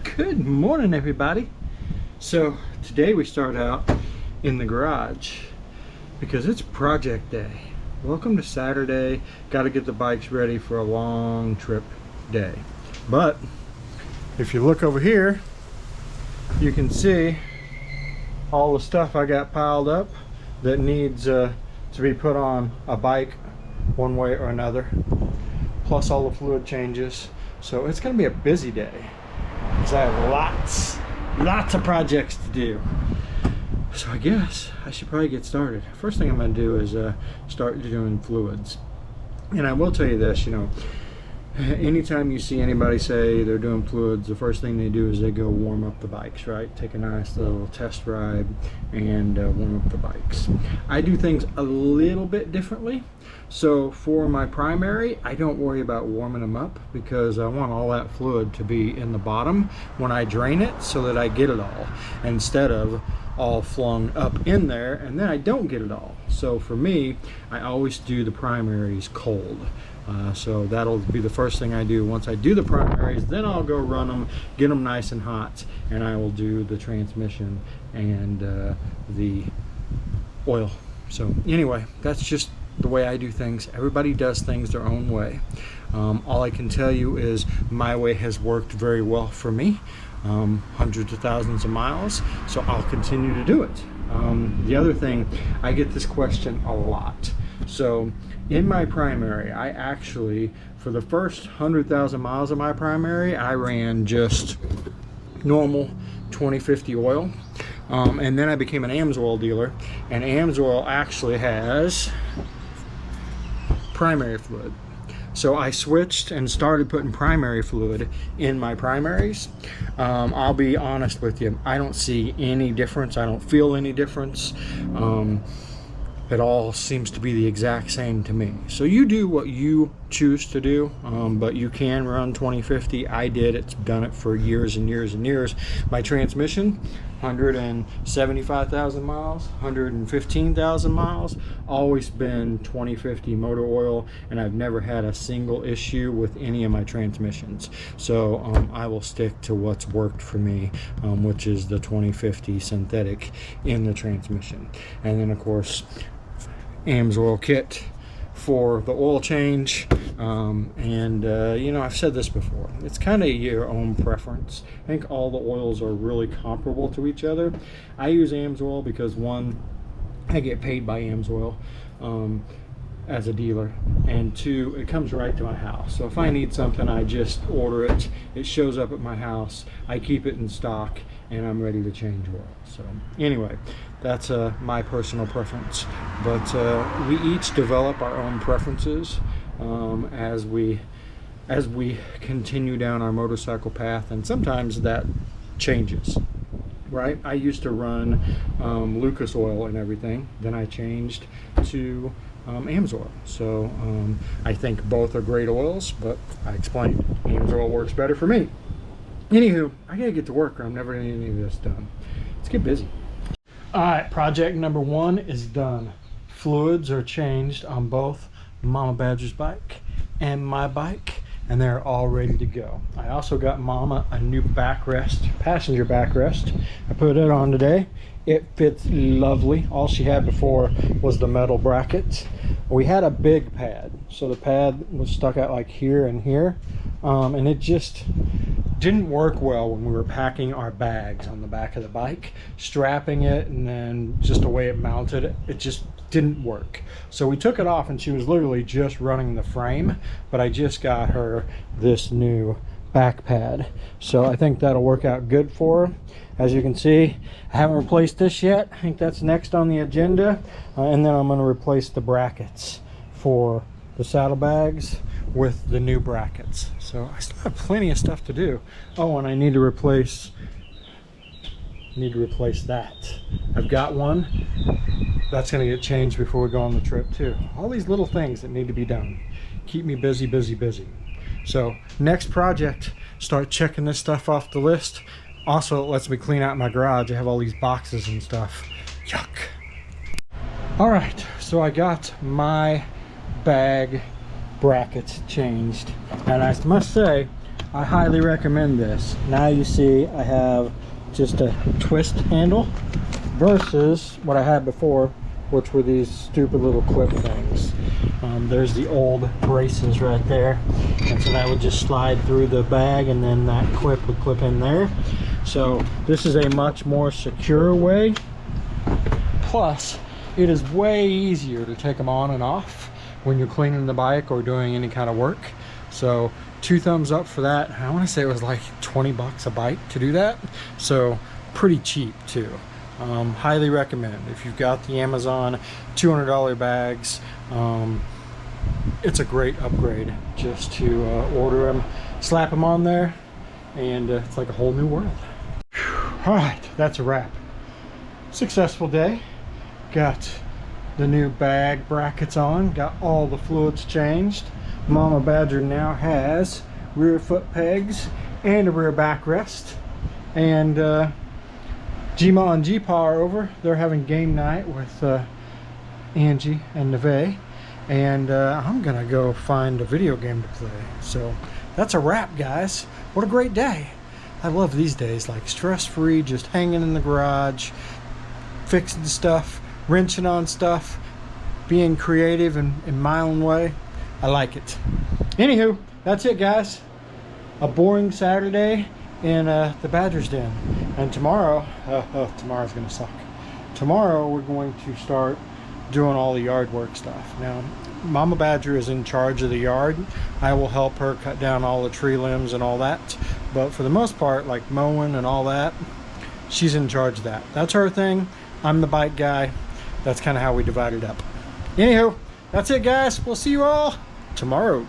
Good morning, everybody. So today we start out in the garage because it's project day. Welcome to Saturday. Got to get the bikes ready for a long trip day. But if you look over here, you can see all the stuff I got piled up that needs to be put on a bike one way or another, plus all the fluid changes. So it's going to be a busy day because I have lots of projects to do. So I guess I should probably get started. First thing I'm going to do is start doing fluids. And I will tell you this, you know, anytime you see anybody say they're doing fluids, the first thing they do is they go warm up the bikes, right? Take a nice little test ride and warm up the bikes. I do things a little bit differently. So for my primary, I don't worry about warming them up because I want all that fluid to be in the bottom when I drain it so that I get it all, instead of all flung up in there and then I don't get it all. So for me, I always do the primaries cold. So that'll be the first thing I do. Once I do the primaries, then I'll go run them, get them nice and hot, and I will do the transmission and the oil. So anyway, that's just the way I do things. Everybody does things their own way. All I can tell you is my way has worked very well for me, hundreds of thousands of miles, so I'll continue to do it. The other thing, I get this question a lot. So in my primary, I actually, for the first 100,000 miles of my primary, I ran just normal 2050 oil. And then I became an AMSOIL dealer, and AMSOIL actually has primary fluid. So I switched and started putting primary fluid in my primaries. I'll be honest with you, I don't see any difference. I don't feel any difference. It all seems to be the exact same to me. So you do what you choose to do, but you can run 2050. I did. It's done it for years and years and years. My transmission, 175,000 miles, 115,000 miles, always been 2050 motor oil, and I've never had a single issue with any of my transmissions. So I will stick to what's worked for me, which is the 2050 synthetic in the transmission. And then of course, AMSOIL kit for the oil change, you know, I've said this before, it's kind of your own preference. I think all the oils are really comparable to each other. I use AMSOIL because, one, I get paid by AMSOIL as a dealer, and two, it comes right to my house. So if I need something, I just order it, it shows up at my house, I keep it in stock, and I'm ready to change oil. So anyway, that's my personal preference, but we each develop our own preferences as we continue down our motorcycle path, and sometimes that changes, right? I used to run Lucas oil and everything, then I changed to AMSOIL. So I think both are great oils, but I explained AMSOIL works better for me. Anywho, I gotta get to work or I'm never gonna get any of this done. Let's get busy. Alright, project number one is done. Fluids are changed on both Mama Badger's bike and my bike, and they're all ready to go. I also got Mama a new backrest, passenger backrest. I put it on today. It fits lovely. All she had before was the metal brackets. We had a big pad, so the pad was stuck out like here and here, and it just didn't work well when we were packing our bags on the back of the bike. Strapping it and then just the way it mounted, it just didn't work. So we took it off and she was literally just running the frame, but I just got her this new back pad. So I think that'll work out good for her. As you can see, I haven't replaced this yet. I think that's next on the agenda. And then I'm going to replace the brackets for the saddlebags with the new brackets. So I still have plenty of stuff to do. Oh, and I need to replace that. I've got one that's going to get changed before we go on the trip too. All these little things that need to be done. Keep me busy, busy, busy. So next project, start checking this stuff off the list. Also, it lets me clean out my garage. I have all these boxes and stuff. Yuck. All right, so I got my bag brackets changed, and I must say I highly recommend this. Now you see I have just a twist handle versus what I had before, which were these stupid little clip things. There's the old braces right there, and so that would just slide through the bag, and then that clip would clip in there. So this is a much more secure way. Plus, it is way easier to take them on and off when you're cleaning the bike or doing any kind of work. So 2 thumbs up for that. I want to say it was like 20 bucks a bike to do that. So pretty cheap too. Highly recommend if you've got the Amazon $200 bags. It's a great upgrade just to order them, slap them on there, and it's like a whole new world. All right, that's a wrap. Successful day. Got the new bag brackets on, got all the fluids changed. Mama Badger now has rear foot pegs and a rear backrest, and Gma and Gpa are over. They're having game night with Angie and Neve, and I'm gonna go find a video game to play. So that's a wrap, guys. What a great day. I love these days, like stress-free, just hanging in the garage, fixing stuff, wrenching on stuff, being creative in my own way. I like it. Anywho, that's it, guys. A boring Saturday in the Badger's Den. And tomorrow, tomorrow's gonna suck. Tomorrow we're going to start doing all the yard work stuff. Now, Mama Badger is in charge of the yard. I will help her cut down all the tree limbs and all that. But for the most part, like mowing and all that, she's in charge of that. That's her thing. I'm the bike guy. That's kind of how we divide it up. Anywho, that's it, guys. We'll see you all tomorrow.